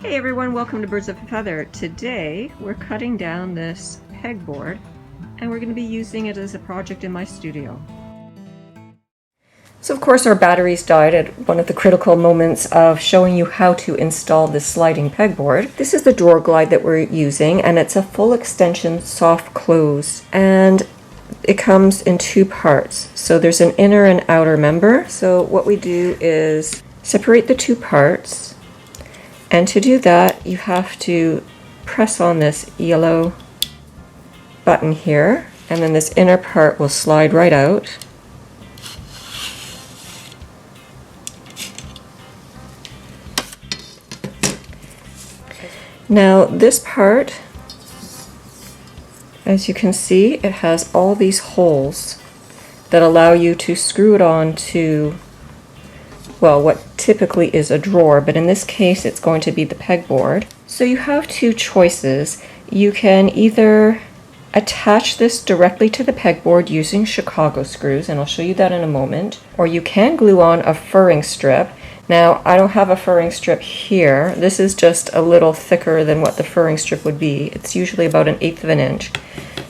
Hey everyone, welcome to Birds of a Feather. Today we're cutting down this pegboard and we're going to be using it as a project in my studio. So of course our batteries died at one of the critical moments of showing you how to install this sliding pegboard. This is the drawer glide that we're using, and it's a full extension soft close, and it comes in two parts. So there's an inner and outer member. So what we do is separate the two parts. And to do that, you have to press on this yellow button here, and then this inner part will slide right out. Now this part, as you can see, it has all these holes that allow you to screw it on to, well, what typically is a drawer, but in this case it's going to be the pegboard. So you have two choices. You can either attach this directly to the pegboard using Chicago screws, and I'll show you that in a moment, or you can glue on a furring strip. Now I don't have a furring strip here. This is just a little thicker than what the furring strip would be. It's usually about 1/8 of an inch.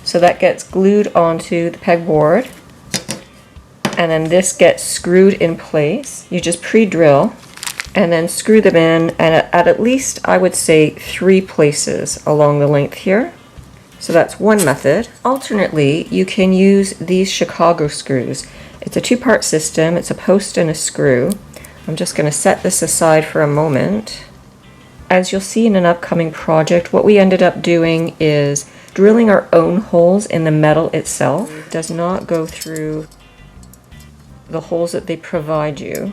So that gets glued onto the pegboard, and then this gets screwed in place. You just pre-drill and then screw them in, and at least I would say 3 places along the length here. So that's one method. Alternately, you can use these Chicago screws. It's a 2-part system. It's a post and a screw. I'm just going to set this aside for a moment. As you'll see in an upcoming project, what we ended up doing is drilling our own holes in the metal itself. It does not go through the holes that they provide you.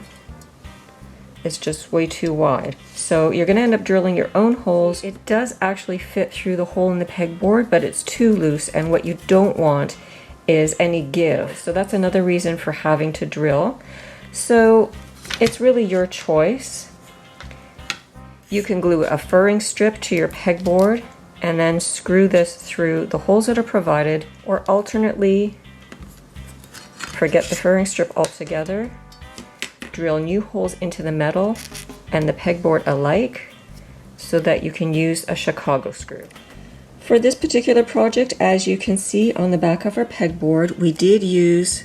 It's just way too wide. So you're going to end up drilling your own holes. It does actually fit through the hole in the pegboard, but it's too loose, and what you don't want is any give. So that's another reason for having to drill. So it's really your choice. You can glue a furring strip to your pegboard and then screw this through the holes that are provided, or alternately, forget the furring strip altogether, drill new holes into the metal and the pegboard alike so that you can use a Chicago screw. For this particular project, as you can see on the back of our pegboard, we did use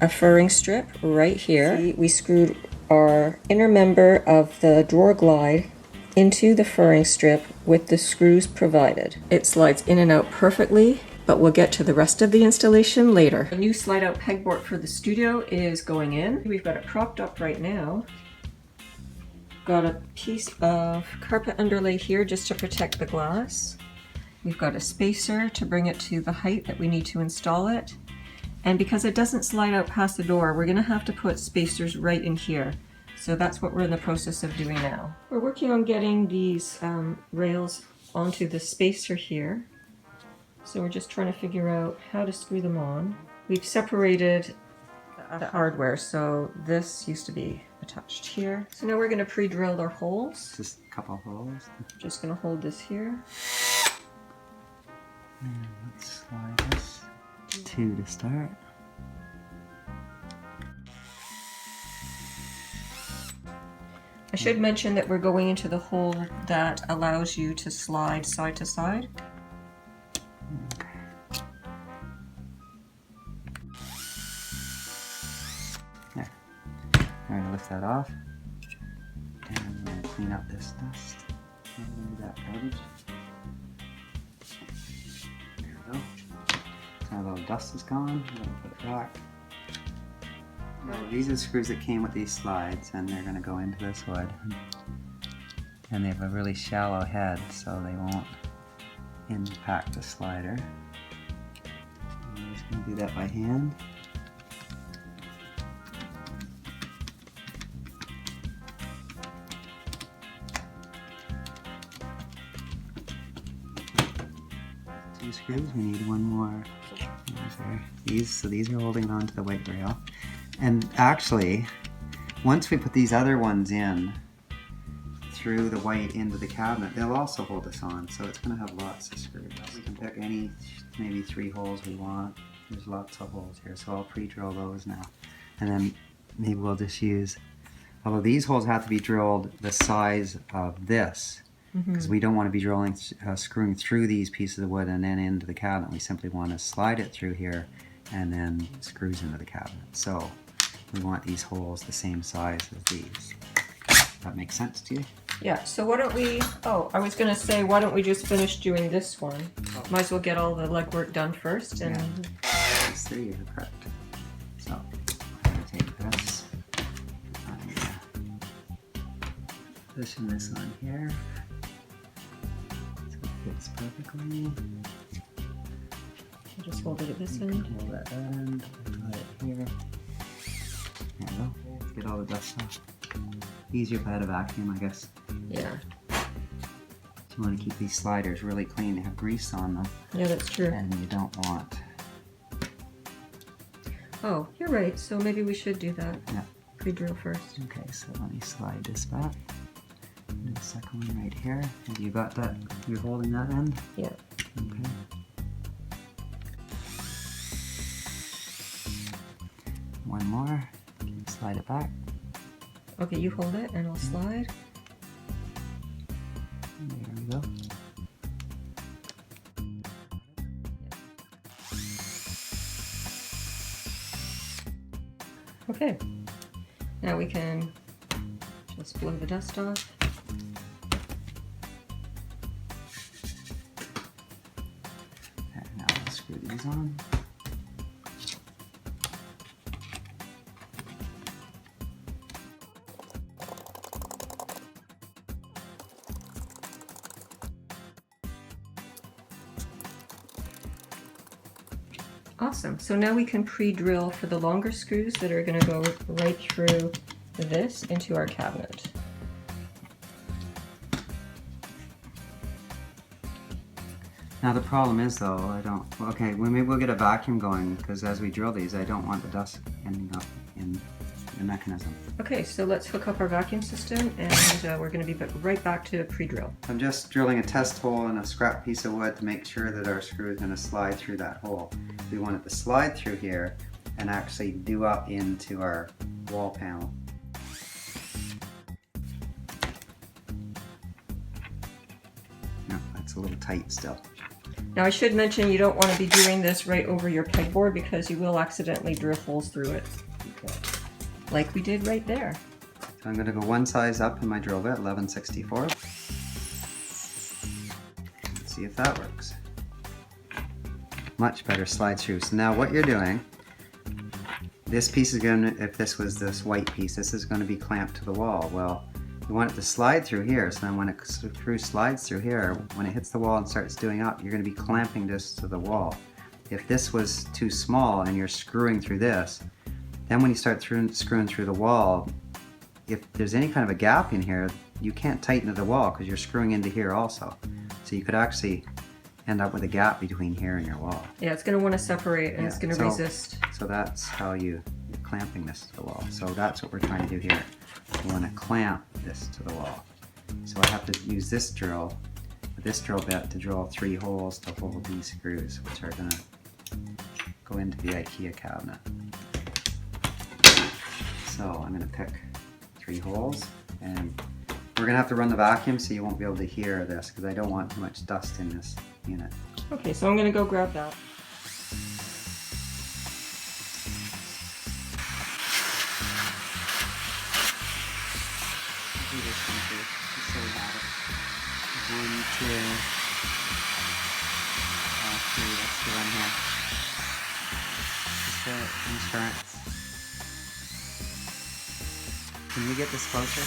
a furring strip right here. We screwed our inner member of the drawer glide into the furring strip with the screws provided. It slides in and out perfectly, but we'll get to the rest of the installation later. A new slide out pegboard for the studio is going in. We've got it propped up right now. Got a piece of carpet underlay here just to protect the glass. We've got a spacer to bring it to the height that we need to install it. And because it doesn't slide out past the door, we're gonna have to put spacers right in here. So that's what we're in the process of doing now. We're working on getting these rails onto the spacer here. So we're just trying to figure out how to screw them on. We've separated the hardware, so this used to be attached here. So now we're going to pre-drill our holes. Just a couple holes. Just going to hold this here. And let's slide this. 2 to start. I should mention that we're going into the hole that allows you to slide side to side. There. I'm going to lift that off. And I'm going to clean up this dust. Remove that garbage. There we go. So a little dust is gone. I'm going to put it back. Now, these are the screws that came with these slides, and they're going to go into this wood. And they have a really shallow head, so they won't impact the slider. I'm just going to do that by hand. Two screws, we need one more. These are holding on to the white rail. And actually, once we put these other ones in through the white into the cabinet, they'll also hold us on, so it's going to have lots of screws. We can pick any, maybe 3 holes we want. There's lots of holes here, so I'll pre-drill those now. And then maybe we'll just use Although these holes have to be drilled the size of this, because we don't want to be drilling, screwing through these pieces of wood and then into the cabinet. We simply want to slide it through here and then screws into the cabinet. So we want these holes the same size as these. That makes sense to you? Yeah, so why don't we, oh, I was gonna say, why don't we just finish doing this one? Might as well get all the legwork done first and... Yeah. These three are correct. So, I'm gonna take this. I'm gonna position this on here. So it fits perfectly. I'll just hold it at this end. Hold that end, put it here. There we go. Get all the dust off. Easier if I had a vacuum, I guess. Yeah. You want to keep these sliders really clean. They have grease on them. Yeah, that's true. And you don't want... Oh, you're right. So maybe we should do that. Yeah. Pre-drill first. Okay, so let me slide this back. And the second one right here. And you got that? You're holding that end? Yeah. Okay. One more. Slide it back. Okay, you hold it and I'll slide. There we go. Okay. Now we can just blow the dust off. Okay, now I'll screw these on. Awesome. So now we can pre-drill for the longer screws that are going to go right through this into our cabinet. Now the problem is though, okay, well, maybe we'll get a vacuum going because as we drill these, I don't want the dust ending up in the mechanism. Okay, so let's hook up our vacuum system and we're going to be right back to pre-drill. I'm just drilling a test hole in a scrap piece of wood to make sure that our screw is going to slide through that hole. We want it to slide through here and actually do up into our wall panel. No, that's a little tight still. Now I should mention you don't want to be doing this right over your pegboard because you will accidentally drill holes through it. Okay. Like we did right there. So I'm going to go one size up in my drill bit, 11/64. Let's see if that works. Much better slide through. So now what you're doing, this piece is going to, if this was this white piece, this is going to be clamped to the wall. Well, you want it to slide through here, so then when it slides through here, when it hits the wall and starts doing up, you're going to be clamping this to the wall. If this was too small and you're screwing through this, then when you start screwing through the wall, if there's any kind of a gap in here, you can't tighten to the wall because you're screwing into here also. So you could actually end up with a gap between here and your wall. Yeah, it's going to want to separate and it's going to resist. So that's how you're clamping this to the wall. So that's what we're trying to do here. We want to clamp this to the wall. So I have to use this drill bit to drill 3 holes to hold these screws, which are going to go into the IKEA cabinet. So I'm going to pick 3 holes, and we're going to have to run the vacuum so you won't be able to hear this because I don't want too much dust in this unit. Okay, so I'm going to go grab that. Do this one too, just so we have it. 1, 2, 3, let's do one here. Just for insurance. Can you get this closer?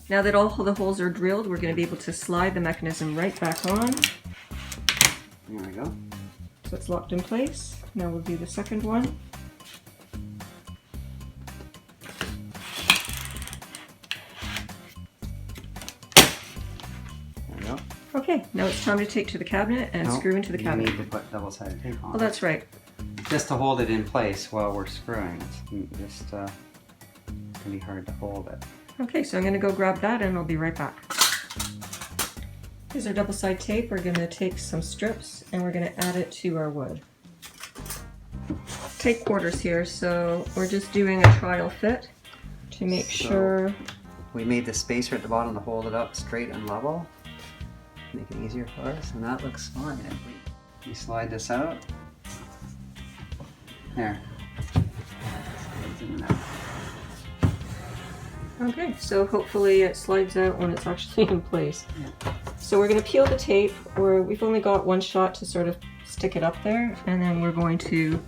Now that all the holes are drilled, we're going to be able to slide the mechanism right back on. There we go. So it's locked in place. Now we'll do the second one. There we go. Okay, now it's time to take to the cabinet and screw into the cabinet. You need to put double-sided tape on. Oh, that's right. Just to hold it in place while we're screwing. It's just going to be hard to hold it. Okay, so I'm going to go grab that and I'll be right back. Here's our double-side tape. We're going to take some strips and we're going to add it to our wood. tape quarters here, so we're just doing a trial fit to make sure. We made the spacer at the bottom to hold it up straight and level, make it easier for us, and that looks fine. We slide this out. There. Okay, so hopefully it slides out when it's actually in place. Yeah. So we're going to peel the tape, we've only got one shot to sort of stick it up there, and then we're going to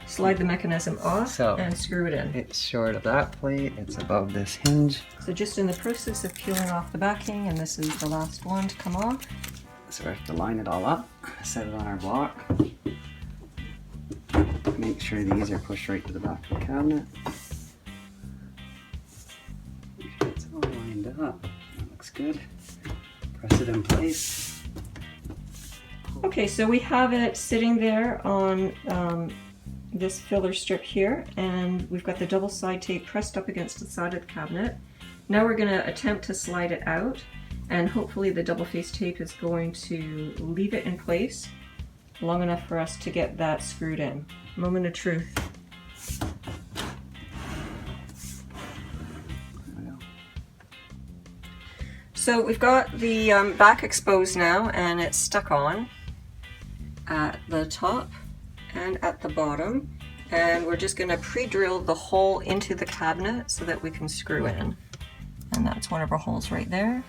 slide the mechanism off and screw it in. It's short of that plate, it's above this hinge. So just in the process of peeling off the backing, and this is the last one to come off. So we have to line it all up, set it on our block. Make sure these are pushed right to the back of the cabinet. Make sure it's all lined up. That looks good. Press it in place. Okay, so we have it sitting there on this filler strip here, and we've got the double side tape pressed up against the side of the cabinet. Now we're going to attempt to slide it out, and hopefully the double face tape is going to leave it in place long enough for us to get that screwed in. Moment of truth. So we've got the back exposed now, and it's stuck on at the top and at the bottom, and we're just going to pre-drill the hole into the cabinet so that we can screw in, and that's one of our holes right there.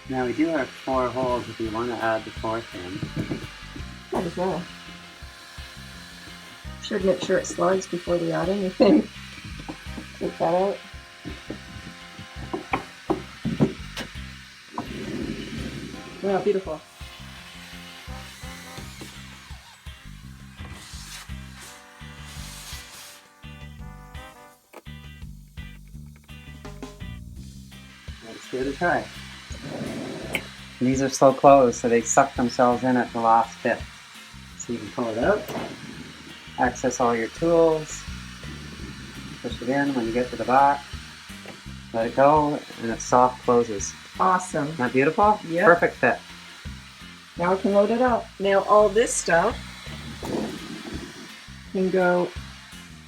Now we do have 4 holes if you want to add the 4th in. Might as well. Should make sure it slides before we add anything. Take that out. Wow, beautiful. Let's give it a try. And these are slow closed, so they suck themselves in at the last bit. So you can pull it out, access all your tools, push it in when you get to the back, let it go, and it soft closes. Awesome. Isn't that beautiful? Yeah. Perfect fit. Now we can load it up. Now all this stuff can go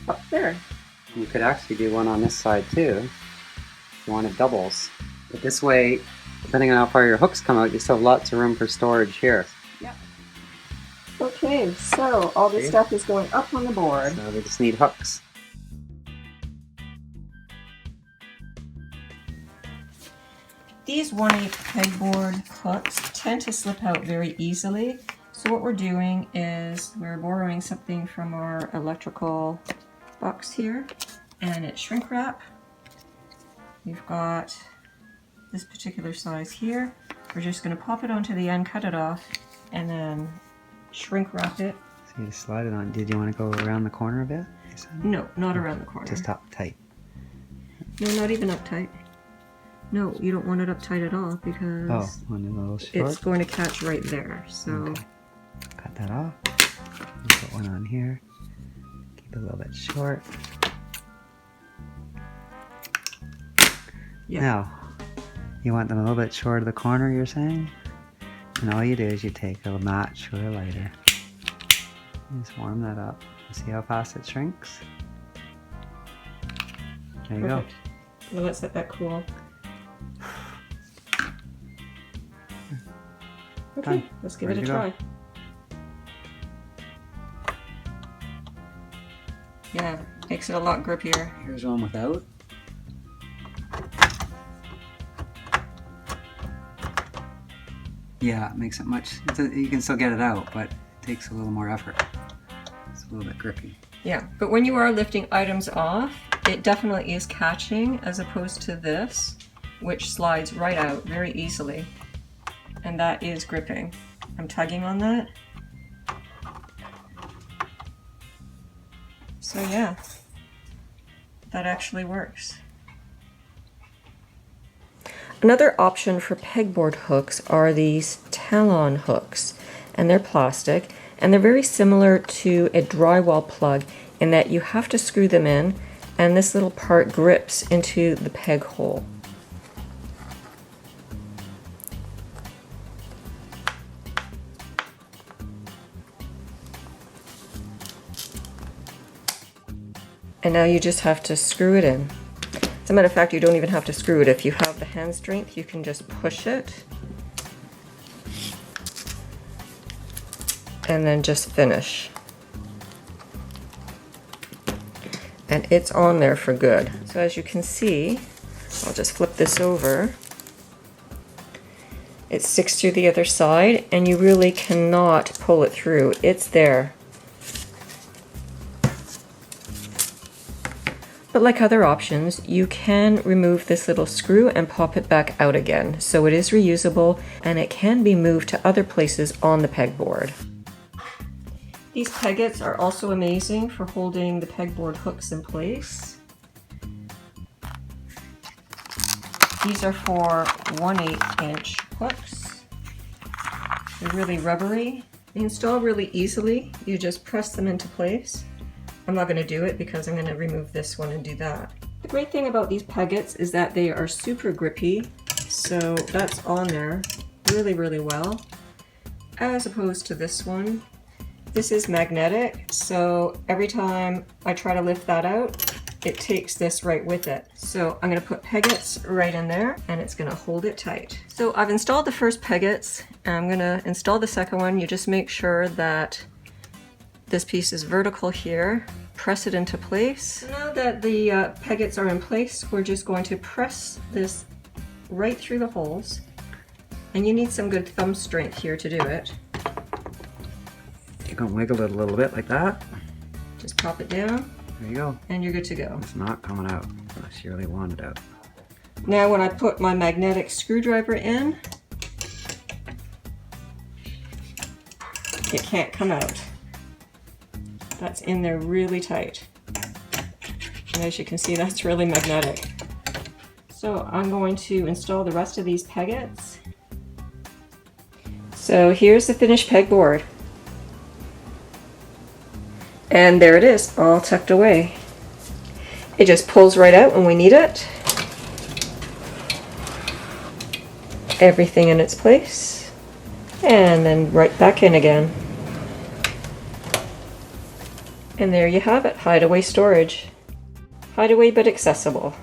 up there. You could actually do one on this side too, if you wanted doubles. But this way, depending on how far your hooks come out, you still have lots of room for storage here. Yeah. Okay, so all this stuff is going up on the board. So we just need hooks. These 1/8 pegboard hooks tend to slip out very easily. So what we're doing is we're borrowing something from our electrical box here, and it's shrink wrap. We've got this particular size here. We're just going to pop it onto the end, cut it off, and then shrink wrap it. So you slide it on. Did you want to go around the corner a bit? No, not around the corner. Just up tight. No, not even up tight. No, you don't want it up tight at all because one a little short. It's going to catch right there. So okay. Cut that off. Put one on here. Keep it a little bit short. yeah. Now, you want them a little bit short of the corner, you're saying? And all you do is you take a match with a lighter. You just warm that up. See how fast it shrinks? There you Perfect. Go. Well, let's let that cool. Okay, let's give it a try. Yeah, makes it a lot grippier. Here's one without. Yeah, it makes it much, you can still get it out, but it takes a little more effort. It's a little bit grippy. Yeah, but when you are lifting items off, it definitely is catching as opposed to this, which slides right out very easily. And that is gripping. I'm tugging on that. So yeah, that actually works. Another option for pegboard hooks are these Talon hooks, and they're plastic, and they're very similar to a drywall plug in that you have to screw them in, and this little part grips into the peg hole. And now you just have to screw it in. As a matter of fact, you don't even have to screw it. If you have the hand strength, you can just push it and then just finish. And it's on there for good. So as you can see, I'll just flip this over. It sticks to the other side and you really cannot pull it through. It's there. But like other options, you can remove this little screw and pop it back out again. So it is reusable and it can be moved to other places on the pegboard. These peggets are also amazing for holding the pegboard hooks in place. These are for 1/8 inch hooks. They're really rubbery. They install really easily. You just press them into place. I'm not going to do it because I'm going to remove this one and do that. The great thing about these peggets is that they are super grippy, so that's on there really, really well, as opposed to this one. This is magnetic, so every time I try to lift that out, it takes this right with it. So I'm going to put peggets right in there and it's going to hold it tight. So I've installed the first peggets and I'm going to install the second one. You just make sure that this piece is vertical here. Press it into place. So now that the peggets are in place, we're just going to press this right through the holes. And you need some good thumb strength here to do it. You can wiggle it a little bit like that. Just pop it down. There you go. And you're good to go. It's not coming out unless you really want it out. Now when I put my magnetic screwdriver in, it can't come out. That's in there really tight. And as you can see, that's really magnetic. So I'm going to install the rest of these peggets. So here's the finished pegboard. And there it is, all tucked away. It just pulls right out when we need it. Everything in its place. And then right back in again. And there you have it, hideaway storage. Hideaway but accessible.